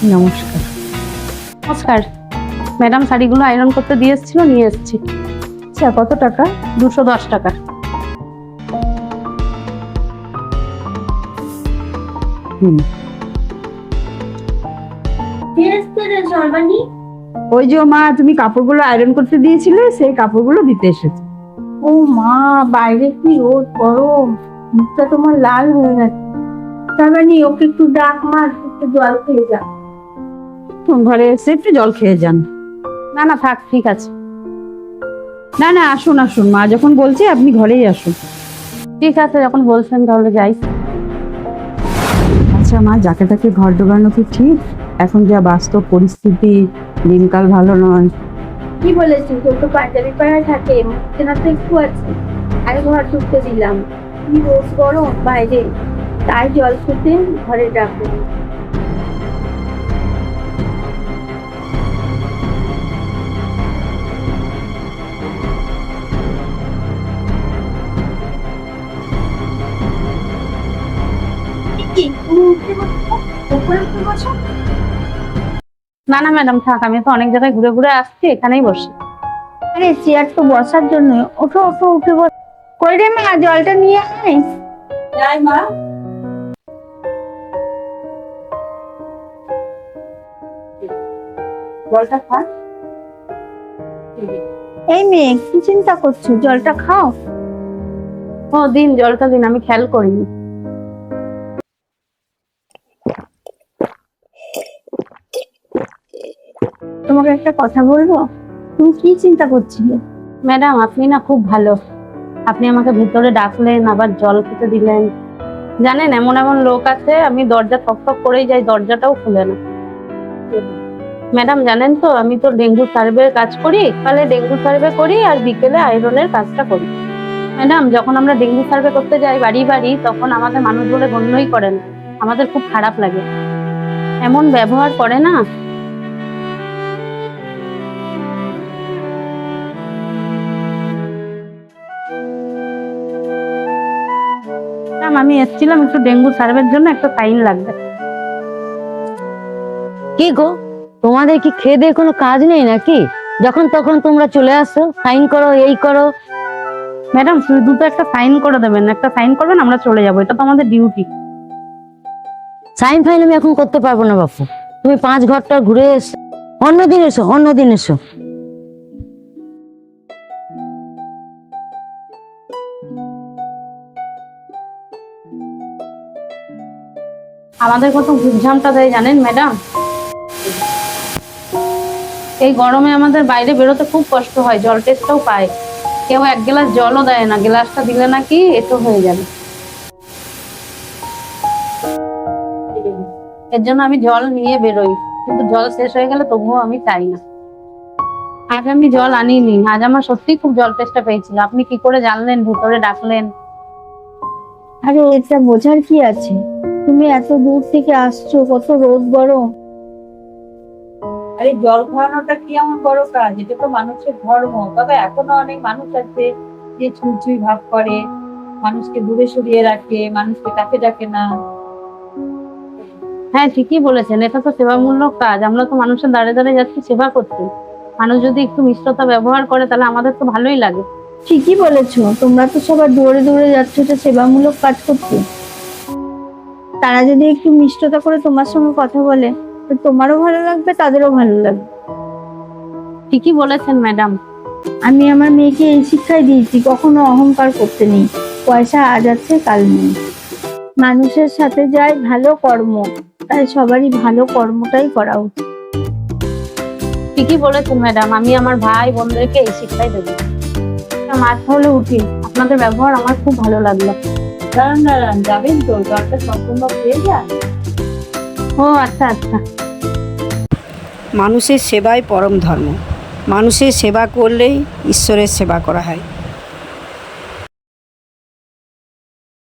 নমস্কার। নমস্কার ম্যাডাম, শাড়িগুলো আয়রন করতে দিয়ে এসেছিল, নিয়ে এসেছি। আচ্ছা, কত টাকা? 210 টাকা। ওই যে মা, তুমি কাপড়গুলো আয়রন করতে দিয়েছিলে, সেই কাপড়গুলো দিতে এসেছে। ও মা, বাইরে কি রোদ গরম, মুখটা তোমার লাল হয়ে গেছে। তারমানে ওকে একটু ডাক মার, একটু জল খেয়ে যা। ঘরে এসে একটু জল খেয়ে যান। না না থাক, ঠিক আছে। না না, আসুন আসুন, মা যখন বলছি আপনি ঘরেই আসুন। ঠিক আছে, যখন বলছেন তাহলে যাই। আচ্ছা মা, যাকে তাকে ঘর ঢোকানো কি ঠিক? এখন যা বাস্তব পরিস্থিতি, দিনকাল ভালো নয়। কি বলেছিস? তোর তো পাঞ্জাবি পাড়া থাকে, মুখে তো একটু আছে। আরে ঘর ঢুকতে দিলাম, কি রোদ গরম বাইরে, তাই জল খেতে ঘরে ডাকবো। না না ম্যাডাম থাক, আমি তো অনেক জায়গায় ঘুরে ঘুরে আসছি, এখানেই বসি। আরে চেয়ার তো বসার জন্য, ওঠো ওঠো, উঠে বস। কই রে মা, জলটা নিয়ে আয়। যাই মা। জলটা খান। এই মেয়ে, কি চিন্তা করছো? জলটা খাও। ও দিন, জলটা দিন, আমি খেয়াল করিনি। তোমাকে একটা কথা বলবো? তুমি কি চিন্তা করছিলে? ম্যাডাম আপনি না খুব ভালো। আপনি আমাকে ভিতরে ডাকলেন, আবার জল খেতে দিলেন। জানেন, এমন এমন লোক আছে, আমি দরজা ঠক ঠক করেই যাই, দরজাটাও খুলে না। ম্যাডাম জানেন তো, আমি তো ডেঙ্গু সার্ভে কাজ করি, সকালে ডেঙ্গু সার্ভে করি আর বিকেলে আয়রনের কাজটা করি। ম্যাডাম, যখন আমরা ডেঙ্গু সার্ভে করতে যাই বাড়ি বাড়ি, তখন আমাদের মানুষ বলে গণ্যই করেন। আমাদের খুব খারাপ লাগে, এমন ব্যবহার করে না। ম্যাডাম আমি এসেছিলাম একটু ডেঙ্গু সার্ভের জন্য, একটা সাইন লাগবে। কি গো, তোমাদের কি খেয়ে দিয়ে কোনো কাজ নেই নাকি? যখন তখন তোমরা চলে আসো, সাইন করো, এই করো। ম্যাডাম শুধু তো একটা সাইন করে দেবেন, একটা সাইন করবেন, আমরা চলে যাবো, এটা তো আমাদের ডিউটি। সাইন ফাইন আমি এখন করতে পারবো না বাপু, তুমি 5 ঘরটা ঘুরে এসো, অন্যদিন এসো, অন্যদিন এসো। আমাদের কত ঘুরঝামটা দেয় জানেন ম্যাডাম। এই গরমে আমাদের বাইরে বেরোতে খুব কষ্ট হয়, জল টেস্টটাও পায়। কেউ 1 গ্লাস জলও দেয় না, গ্লাসটা দিলে নাকি এটো হয়ে যাবে। এর জন্য আমি জল নিয়ে বেরোই, কিন্তু জল শেষ হয়ে গেলে তবুও আমি চাই না। আজ আমি জল আনিনি, আজ আমার সত্যি খুব জল তেষ্টা পেয়েছিল। আপনি কি করে জানলেন, ভিতরে ডাকলেন? আরে এটা বোঝার কি আছে? তুমি এত দূর থেকে আসছো, কত রোদ গরম। আরে জল খাওয়ানোটা কি এমন বড় কাজ? এটা তো মানুষের ধর্ম। তবে এখনো অনেক মানুষ আছে যে ছুঁই ভাব করে, মানুষকে দূরে সরিয়ে রাখে, মানুষকে কাছে ডাকে না। হ্যাঁ ঠিকই বলেছেন, এটা তো সেবামূলক কাজ। আমরা তো মানুষের দাঁড়ে দাঁড়ে যাচ্ছি সেবা করতে। মানুষ যদি একটু মিষ্টতা ব্যবহার করে তাহলে আমাদের তো ভালোই লাগে। ঠিকই বলেছো, তোমরা তো সবার দৌড়ে দৌড়ে যাচ্ছ এটা সেবামূলক কাজ করতে। তারা যদি একটু মিষ্টতা করে তোমার সঙ্গে কথা বলে, তো তোমারও ভালো লাগবে, তাদেরও ভালো লাগবে। ঠিকই বলেছেন ম্যাডাম। আমি আমার মেয়েকে এই শিক্ষাই দিয়েছি, কখনো অহংকার করতে নেই। পয়সা আজ আছে কাল নেই। মানুষের সাথে যায় ভালো কর্ম, তাই সবারই ভালো কর্মটাই করা উচিত। ঠিকই বলেছেন ম্যাডাম, আমি আমার ভাই বোনদেরকে এই শিক্ষাই দেবো। মাছ হলে উঠি, আপনাদের ব্যবহার আমার খুব ভালো লাগলো। দাঁড়ান দাঁড়ান, যাবেন তো? জলটা সম্পূর্ণ পেয়ে যান। ও আচ্ছা আচ্ছা। মানুষের সেবাই পরম ধর্ম। মানুষের সেবা করলেই ঈশ্বরের সেবা করা হয়।